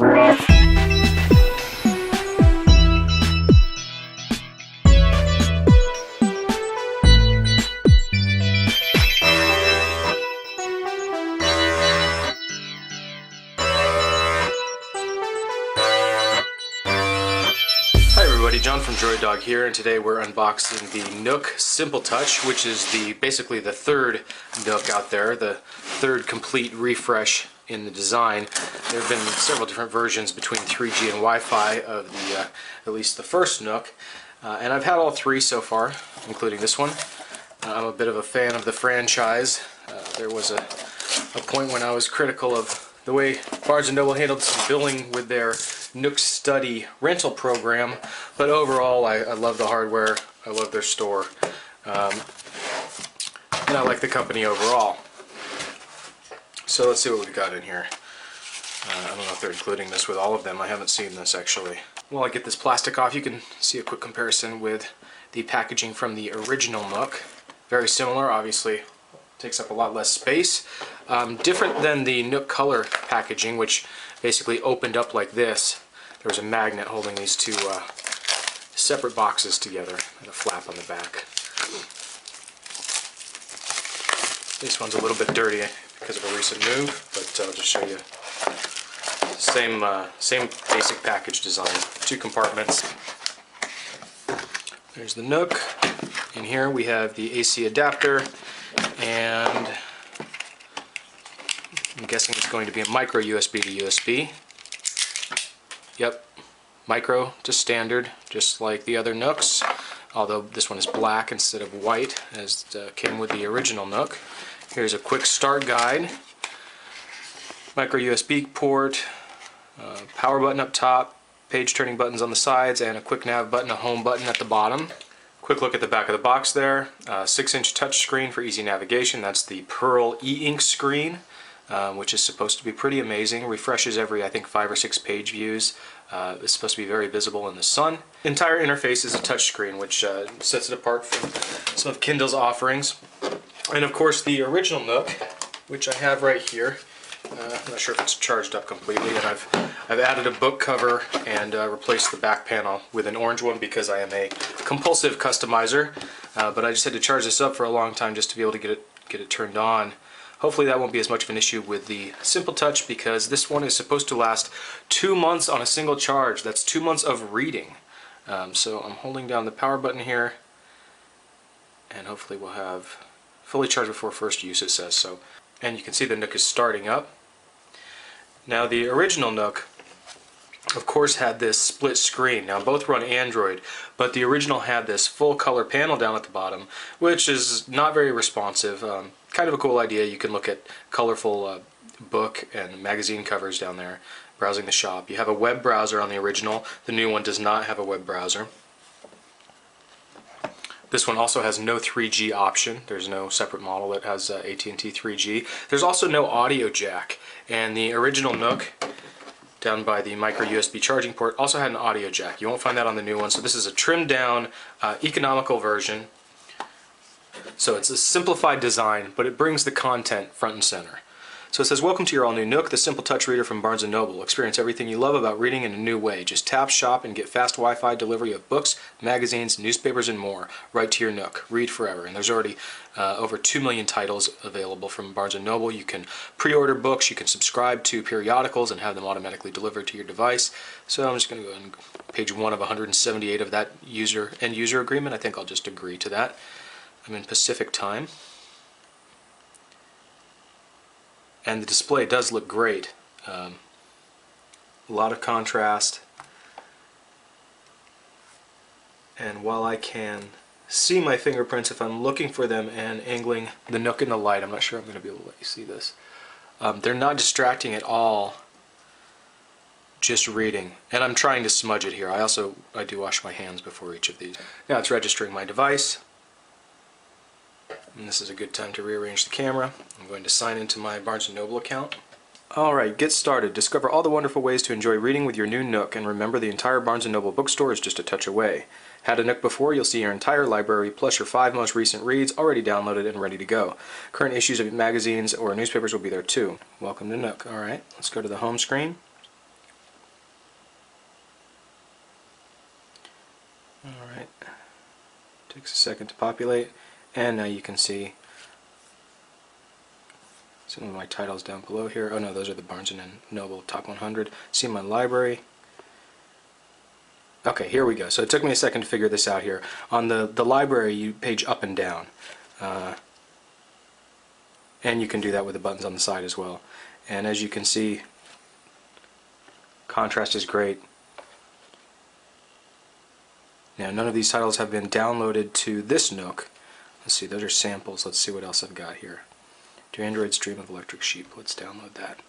John from Droid Dog here, and today we're unboxing the Nook Simple Touch, which is basically the third Nook out there, the third complete refresh in the design. There have been several different versions between 3G and Wi-Fi of at least the first Nook, and I've had all three so far, including this one. I'm a bit of a fan of the franchise. There was a point when I was critical of the way Barnes & Noble handled some billing with their Nook Study rental program, but overall I love the hardware, I love their store, and I like the company overall. So let's see what we've got in here. I don't know if they're including this with all of them. I haven't seen this actually. While I get this plastic off, you can see a quick comparison with the packaging from the original Nook. Very similar, obviously takes up a lot less space. Different than the Nook Color packaging, which basically opened up like this. There was a magnet holding these two separate boxes together and a flap on the back. This one's a little bit dirty because of a recent move, but I'll just show you. Same basic package design. Two compartments. There's the Nook. In here we have the AC adapter, and I'm guessing it's going to be a micro USB to USB. Yep, micro to standard, just like the other Nooks, although this one is black instead of white, as came with the original Nook. Here's a quick start guide. Micro USB port, power button up top, page turning buttons on the sides, and a quick nav button, a home button at the bottom. Quick look at the back of the box there. 6-inch touchscreen for easy navigation. That's the Pearl e-ink screen, which is supposed to be pretty amazing. Refreshes every, I think, 5 or 6 page views. It's supposed to be very visible in the sun. Entire interface is a touchscreen, which sets it apart from some of Kindle's offerings. And of course the original Nook, which I have right here. I'm not sure if it's charged up completely, and I've added a book cover and replaced the back panel with an orange one because I am a compulsive customizer. But I just had to charge this up for a long time just to be able to get it turned on. Hopefully that won't be as much of an issue with the Simple Touch, because this one is supposed to last 2 months on a single charge. That's 2 months of reading. So I'm holding down the power button here, and hopefully we'll have fully charged before first use, it says so. And you can see the Nook is starting up. Now the original Nook, of course, had this split screen. Now both run Android, but the original had this full color panel down at the bottom, which is not very responsive. Kind of a cool idea. You can look at colorful book and magazine covers down there, browsing the shop. You have a web browser on the original. The new one does not have a web browser. This one also has no 3G option. There's no separate model that has AT&T 3G. There's also no audio jack, and the original Nook down by the micro USB charging port also had an audio jack. You won't find that on the new one. So this is a trimmed down, economical version. So it's a simplified design, but it brings the content front and center. So it says, welcome to your all-new Nook, the Simple Touch reader from Barnes & Noble. Experience everything you love about reading in a new way. Just tap, shop, and get fast Wi-Fi delivery of books, magazines, newspapers, and more right to your Nook. Read forever. And there's already over 2 million titles available from Barnes & Noble. You can pre-order books, you can subscribe to periodicals and have them automatically delivered to your device. So I'm just going to go on page 1 of 178 of that end user agreement. I think I'll just agree to that. I'm in Pacific time. And the display does look great. A lot of contrast. And while I can see my fingerprints if I'm looking for them and angling the Nook in the light, I'm not sure I'm going to be able to let you see this. They're not distracting at all, just reading. And I'm trying to smudge it here. I do wash my hands before each of these. Now it's registering my device. And this is a good time to rearrange the camera. I'm going to sign into my Barnes & Noble account. Alright, get started. Discover all the wonderful ways to enjoy reading with your new Nook, and remember, the entire Barnes & Noble bookstore is just a touch away. Had a Nook before? You'll see your entire library plus your 5 most recent reads already downloaded and ready to go. Current issues of magazines or newspapers will be there too. Welcome to Nook. Alright, let's go to the home screen. Takes a second to populate, and now you can see some of my titles down below here. Oh no, those are the Barnes & Noble Top 100. See my library. Okay, here we go. So it took me a second to figure this out here. On the library, you page up and down. And you can do that with the buttons on the side as well. And as you can see, contrast is great. Now, none of these titles have been downloaded to this Nook. Let's see, those are samples. Let's see what else I've got here. To Android Stream of Electric Sheep. Let's download that.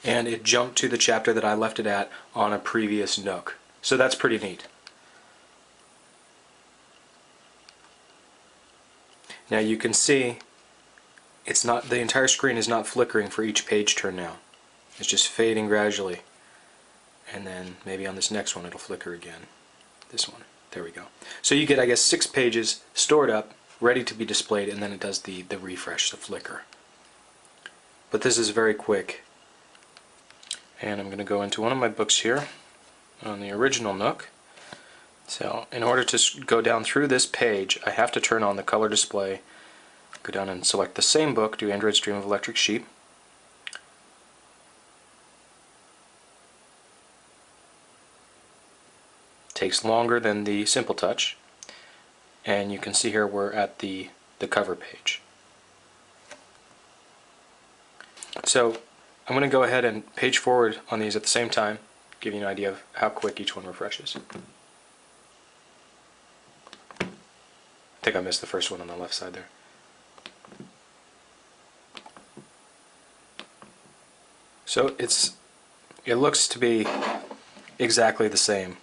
And it jumped to the chapter that I left it at on a previous Nook. So that's pretty neat. Now you can see it's not, the entire screen is not flickering for each page turn now. It's just fading gradually. And then maybe on this next one it'll flicker again. This one. There we go. So you get, I guess, 6 pages stored up, ready to be displayed, and then it does the refresh, the flicker. But this is very quick. And I'm going to go into one of my books here on the original Nook. So in order to go down through this page, I have to turn on the color display, go down and select the same book, do Android Stream of Electric Sheep. Takes longer than the Simple Touch, and you can see here we're at the cover page. So I'm going to go ahead and page forward on these at the same time, give you an idea of how quick each one refreshes. I think I missed the first one on the left side there. So it looks to be exactly the same.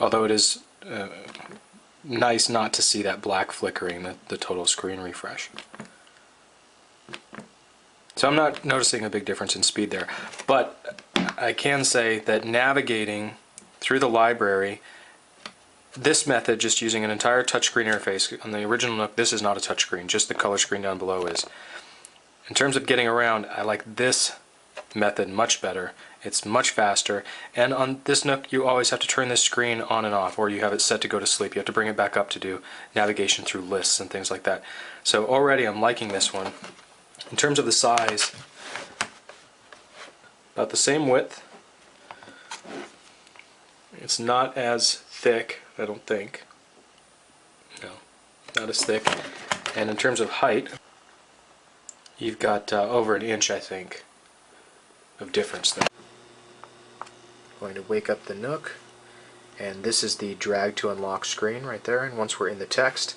Although it is nice not to see that black flickering, the total screen refresh. So I'm not noticing a big difference in speed there, but I can say that navigating through the library, this method, just using an entire touchscreen interface, on the original Nook, this is not a touchscreen, just the color screen down below is. In terms of getting around, I like this method much better. It's much faster, and on this Nook you always have to turn this screen on and off, or you have it set to go to sleep. You have to bring it back up to do navigation through lists and things like that. So already I'm liking this one. In terms of the size, about the same width. It's not as thick, I don't think. No, not as thick. And in terms of height, you've got over 1 inch, I think, of difference there. Going to wake up the Nook, and this is the drag to unlock screen right there. And once we're in the text,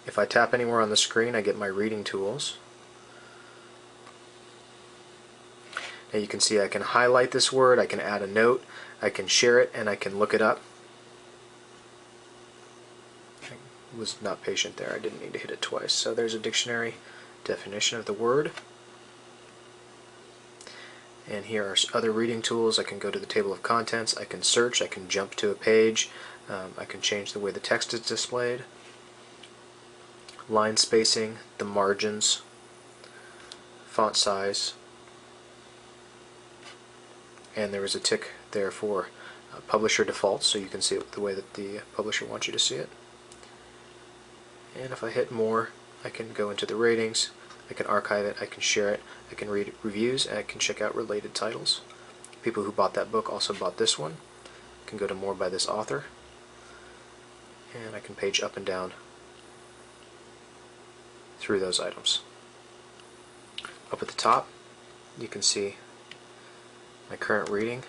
if I tap anywhere on the screen, I get my reading tools. Now you can see I can highlight this word, I can add a note, I can share it, and I can look it up. I was not patient there, I didn't need to hit it twice. So there's a dictionary definition of the word. And here are other reading tools. I can go to the table of contents, I can search, I can jump to a page, I can change the way the text is displayed, line spacing, the margins, font size, and there is a tick there for publisher defaults, so you can see it the way that the publisher wants you to see it. And if I hit more, I can go into the ratings, I can archive it, I can share it, I can read reviews, and I can check out related titles. People who bought that book also bought this one. I can go to more by this author, and I can page up and down through those items. Up at the top, you can see my current reading.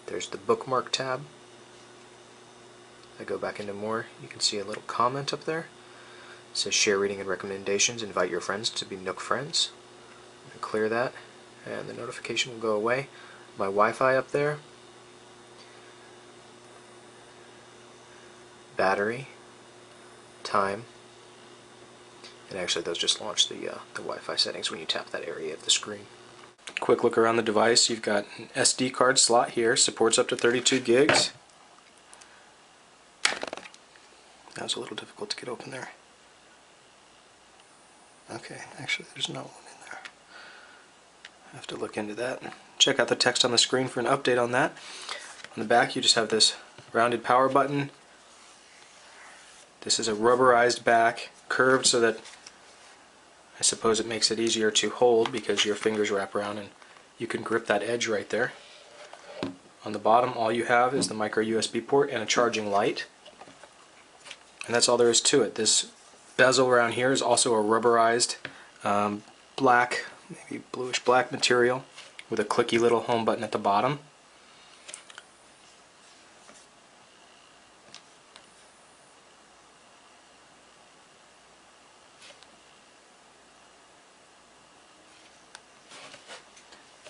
There's the bookmark tab. I go back into more, you can see a little comment up there. It says share reading and recommendations, invite your friends to be Nook friends. I'm going to clear that, and the notification will go away. My Wi-Fi up there. Battery, time, And actually those just launch the Wi-Fi settings when you tap that area of the screen. Quick look around the device. You've got an SD card slot here, supports up to 32 gigs. That was a little difficult to get open there. Okay, actually there's no one in there. I have to look into that. Check out the text on the screen for an update on that. On the back you just have this rounded power button. This is a rubberized back, curved so that I suppose it makes it easier to hold because your fingers wrap around and you can grip that edge right there. On the bottom all you have is the micro USB port and a charging light. And that's all there is to it. This bezel around here is also a rubberized black, maybe bluish black material with a clicky little home button at the bottom.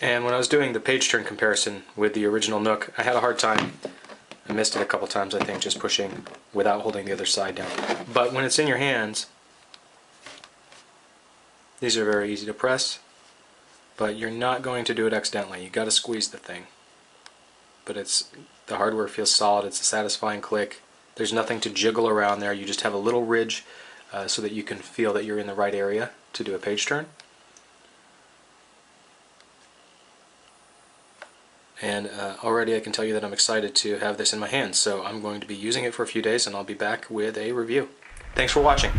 And when I was doing the page turn comparison with the original Nook, I had a hard time. I missed it a couple times, I think, just pushing without holding the other side down. But when it's in your hands, these are very easy to press, but you're not going to do it accidentally. You've got to squeeze the thing. But the hardware feels solid, it's a satisfying click. There's nothing to jiggle around there, you just have a little ridge so that you can feel that you're in the right area to do a page turn. And already I can tell you that I'm excited to have this in my hands, so I'm going to be using it for a few days and I'll be back with a review. Thanks for watching.